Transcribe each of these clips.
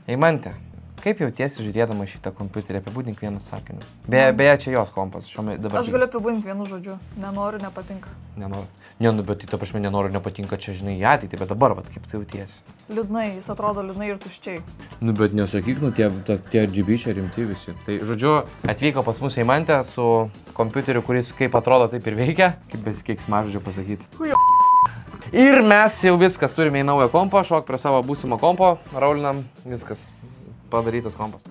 Eimante, kaip jautiesi žiūrėdama šitą kompiuterį? Apibūdink vieną sakinį. Beje, čia jos kompas. Dabar Aš galiu apibūdinti vienu žodžiu. Nenoriu, nepatinka. Nenoriu. Ne, nu, bet tai prasme nenoriu, nepatinka čia, žinai, į ateitį, bet dabar, vat, kaip tai jautiesi? Liūdnai, jis atrodo liūdnai ir tuščiai. Nu, bet nesakyk, nu, tie RGB čia rimti visi. Tai, žodžiu, atvyko pas mus Eimantė su kompiuteriu, kuris kaip atrodo, taip ir veikia. Kaip besikeiksmažodžio pasakyti. Ir mes jau viskas, turime į naują kompą, šok prie savo būsimo kompo, raulinam, viskas, padarytas kompas.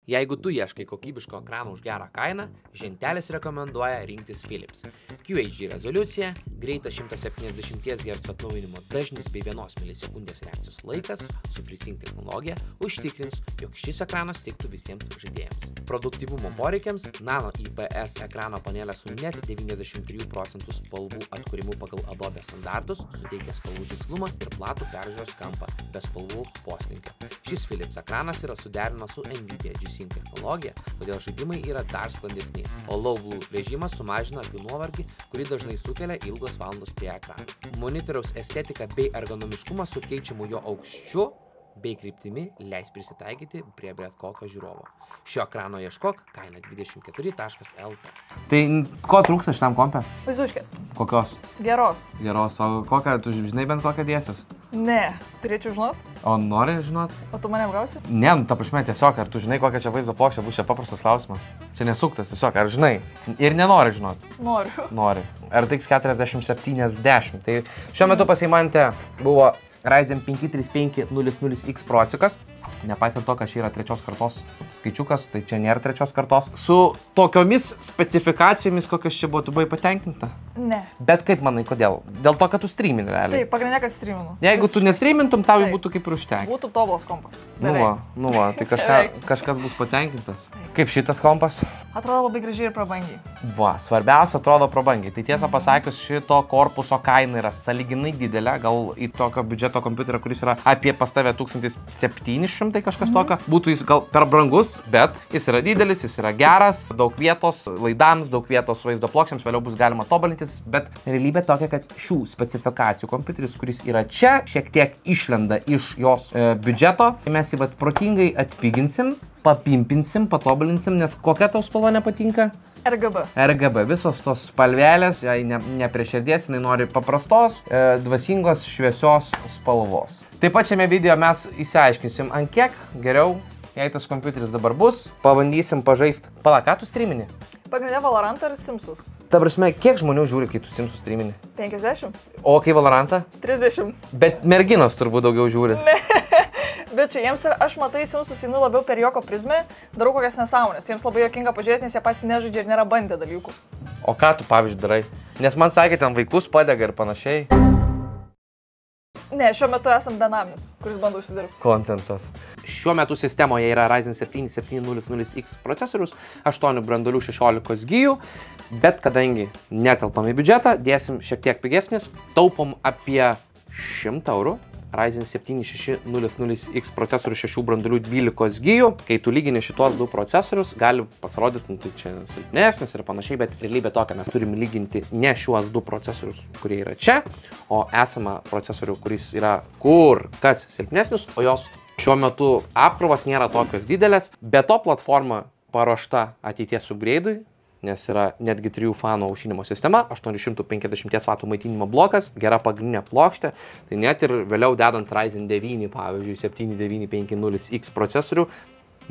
Jeigu tu ieškai kokybiško ekrano už gerą kainą, Žentelis rekomenduoja rinktis Philips. QHD rezoliucija, greitas 170 Hz atnaujinimo dažnis bei 1 milisekundės reakcijos laikas su FreeSync technologija užtikrins, jog šis ekranas tiktų visiems žaidėjams. Produktyvumo poreikiams Nano IPS ekrano panelė su net 93% spalvų atkūrimu pagal Adobe standartus suteikia spalvų tikslumą ir platų peržiūros kampą be spalvų poslinkio. Šis Philips ekranas yra suderinamas su Nvidia G-Sync technologija, todėl žaidimai yra dar sklandesni, o Low Blue režimas sumažina akių nuovargį, kurį dažnai sukelia ilgos valandos prie ekrano. Monitoriaus estetika bei ergonomiškumas su keičiamu jo aukščiu bei kryptimi leis prisitaikyti prie bet kokio žiūrovo. Šio ekrano ieškok, kaina 24.lt. Tai ko trūksta šitam kompe? Vaizduškės. Kokios? Geros. Geros, o kokią, tu žinai bent kokią dėsias? Ne, turėčiau žinot. O nori žinot? O tu mane apgausi? Ne, nu, ta prasme, tiesiog, ar tu žinai, kokia čia vaizdo plokštė, bus čia paprastas klausimas. Čia nesuktas, tiesiog, ar žinai? Ir nenori žinot? Noriu. Nori. RTX 4070. Tai šiuo metu pas Eimantę buvo Ryzen 5 3500X procesorius. Nepaisant to, kad čia yra trečios kartos skaičiukas, tai čia nėra trečios kartos. Su tokiomis specifikacijomis, kokios čia buvo, tu buvai patenkinta? Ne. Bet kaip manai, kodėl? Dėl to, kad tu streamini realiai. Taip, pagrindinė, kad streaminu. Jeigu tu nestreamintum, tau jau būtų kaip ir užtenka. Būtų tobulas kompas. Nu va, tai kažkas bus patenkintas. Kaip šitas kompas? Atrodo labai gražiai ir prabangiai. Va, svarbiausia atrodo prabangiai. Tai tiesą pasakius, šito korpuso kaina yra saliginai didelė, gal į tokio biudžeto kompiuterio, kuris yra apie pas tave 1700 kažkas tokio, būtų jis gal per brangus, bet jis yra didelis, jis yra geras, daug vietos laidams, daug vietos vaizdo plokštėms, vėliau bus galima tobulintis, bet realybė tokia, kad šių specifikacijų kompiuteris, kuris yra čia, šiek tiek išlenda iš jos biudžeto, mes jį protingai atpiginsim, papimpinsim, patobulinsim, nes kokia tau spalva nepatinka? RGB. Visos tos spalvelės, jai ne prie širdies, jinai nori paprastos, dvasingos, šviesios spalvos. Taip pat šiame video mes įsiaiškinsim, ant kiek geriau, jei tas kompiuteris dabar bus, pabandysim pažaisti. Pala, ką tu streamini? Pagrindinė Valorantą ir Simsus. Ta prasme, kiek žmonių žiūri, kai tu Simsus streamini? 50. O kai Valorantą? 30. Bet merginos turbūt daugiau žiūri. Ne. Bet čia jiems, aš matai, Simsus einu labiau per juoko prizmę, darau kokias nesąmonės. Jiems labai juokinga pažiūrėti, nes jie patys nežaidžia ir nėra bandę dalykų. O ką tu, pavyzdžiui, darai? Nes man sakė, ten vaikus padega ir panašiai. Ne, šiuo metu esam benamis, kuris bando užsidirbti. Kontentas. Šiuo metu sistemoje yra Ryzen 7 7700X procesorius, 8 branduolių 16 gigų, bet kadangi netelpam į biudžetą, dėsim šiek tiek pigesnis, taupom apie 100 eurų. Ryzen 7 6600X procesorius 6 branduolių 12 gigų. Kai tu lygini šitos du procesorius, gali pasirodyti, tai čia silpnesnis ir panašiai, bet realybė tokia, mes turim lyginti ne šiuos du procesorius, kurie yra čia, o esamą procesorių, kuris yra kur kas silpnesnis, o jos šiuo metu apkrovos nėra tokios didelės, bet to platforma paruošta ateities upgrade'ui, nes yra netgi 3 fanų aušinimo sistema, 850 W maitinimo blokas, gera pagrindinė plokštė, tai net ir vėliau dedant Ryzen 9, pavyzdžiui, 7950X procesorių,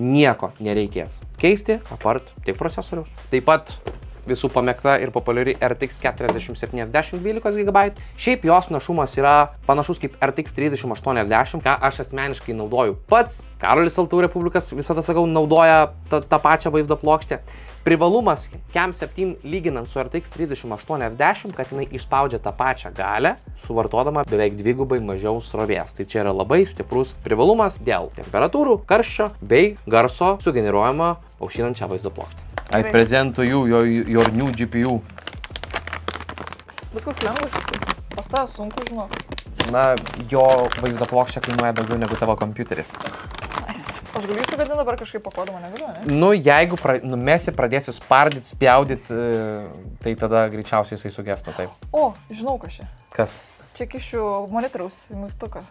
nieko nereikės keisti, apart tik procesoriaus. Taip pat visų pamėgta ir populiari RTX 4070 12 GB. Šiaip jos našumas yra panašus kaip RTX 3080, ką aš asmeniškai naudoju pats. Karolis Altų Republikas visada, sakau, naudoja tą pačią vaizdo plokštę. Privalumas Cam 7 lyginant su RTX 3080, kad jinai išspaudžia tą pačią galę, suvartodama beveik dvigubai mažiau srovės. Tai čia yra labai stiprus privalumas dėl temperatūrų, karščio bei garso sugeneruojama aušinant šią vaizdo plokštę. I present to you your new GPU. Bet koks lengvas jisai. Pas tavę sunku, žinok. Na, jo vaizdo plokštė kainuoja daugiau negu tavo kompiuteris. Nice. Aš galiu įsigadinti dabar kažkaip pakodama, negaliu, ne? Nu, jeigu Mesi pradėsi spardyti, spjaudyti, tai tada greičiausiai jisai sugestų, taip. O, žinau ką čia. Kas? Čia kišiu monitoriaus mygtuką.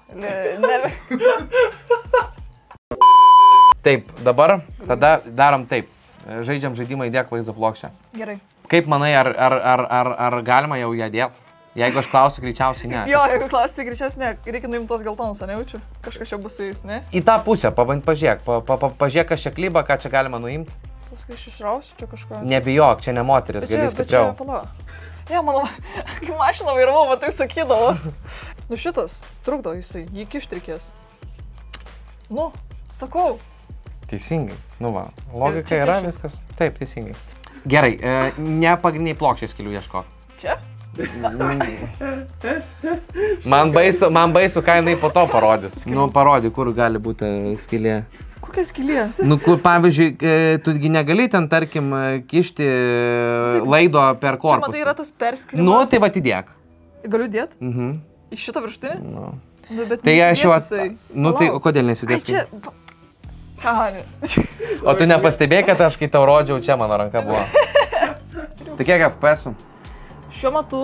Taip, dabar tada darom taip. Žaidžiam žaidimą įdėk vaizdo plokščią. Gerai. Kaip manai, ar galima jau ją dėt? Jeigu aš klausiu, greičiausiai ne. Jo, jeigu klausi, tai greičiausiai ne. Reikia nuimti tos geltonus, nejaučiu. Kažkas čia bus su jais, ne? Į tą pusę, pažiūrėk, pažiūrėk, kas čia klyba, ką čia galima nuimti. Paskui aš išrausiu čia kažką. Nebijok, čia ne moteris, gali stipriau. Jo, manau, kai mašiną vairavau, man taip sakydavo. Nu šitas, trukdo jisai, jį kišti reikės. Nu, sakau. Teisingai, nu va, logika yra viskas. Taip, teisingai. Gerai, ne pagrindiniai plokščiai skylių ieško. Čia? Man baisu, ką jinai po to parodys. Nu, parodi, kur gali būti skylė. Kokia skylė? Nu, kur, pavyzdžiui, tugi negali ten, tarkim, kišti laido per korpusą. Čia, matai, yra tas perskirimas. Nu, tai va atidėk. Galiu dėt? Mhm. Į šitą viršutinį? Nu. Nu, bet tai aš jau... Nu, tai kodėl Ai, nesidės? čia... Šahani. O tu nepastebėjai, kad aš kai tau rodžiau, čia mano ranka buvo. Tai kiek FPS-ų? Šiuo metu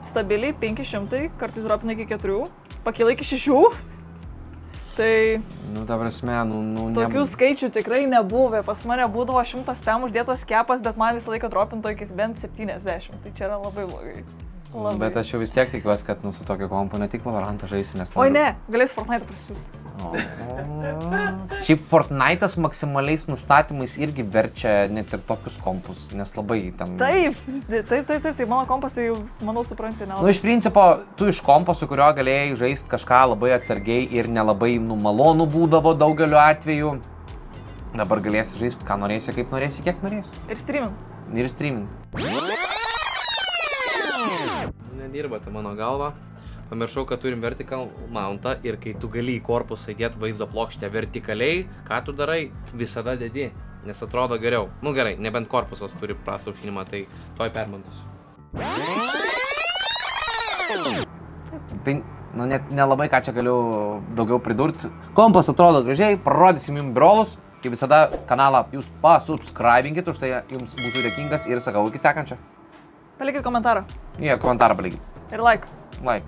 stabiliai 500, kartais dropina iki 4, pakyla iki 6. Tai... Nu, ta prasme, tokių skaičių tikrai nebuvę. Pas mane būdavo 100 spam uždėtas kepas, bet man visą laiką dropinto iki bent 70. Tai čia yra labai blogai. Labai. Bet aš jau vis tiek tikiuosi, kad su tokiu kompu ne tik Valorantą žaisiu, nes... Oi ne, galės Fortnite prasiųsti. Šiaip Fortnite'as maksimaliais nustatymais irgi verčia net ir tokius kompus, nes labai tam... Taip, tai mano kompas, tai jau, manau, supranti, nelabai. Nu, iš principo, tu iš kompo, su kurio galėjai žaisti kažką labai atsargiai ir nelabai malonu būdavo daugeliu atveju, dabar galėsi žaisti, ką norėsi, kaip norėsi, kiek norėsi. Ir streaming. Ir streaming. Nedirba tai mano galva. Pamiršau, kad turim vertical mountą ir kai tu gali į korpusą įdėti vaizdo plokštę vertikaliai, ką tu darai? Visada dedi, nes atrodo geriau. Nu gerai, nebent korpusas turi prastą aušinimą, tai toj permontusiu. Tai, nu, net nelabai ką čia galiu daugiau pridurti. Kompas atrodo gražiai, parodysim jums brolus. Kaip visada, kanalą jūs pasubscribinkit, už tai jums būsiu dėkingas ir sakau iki sekančio. Palikit komentarą. Komentarą palikit. Ir like. Like.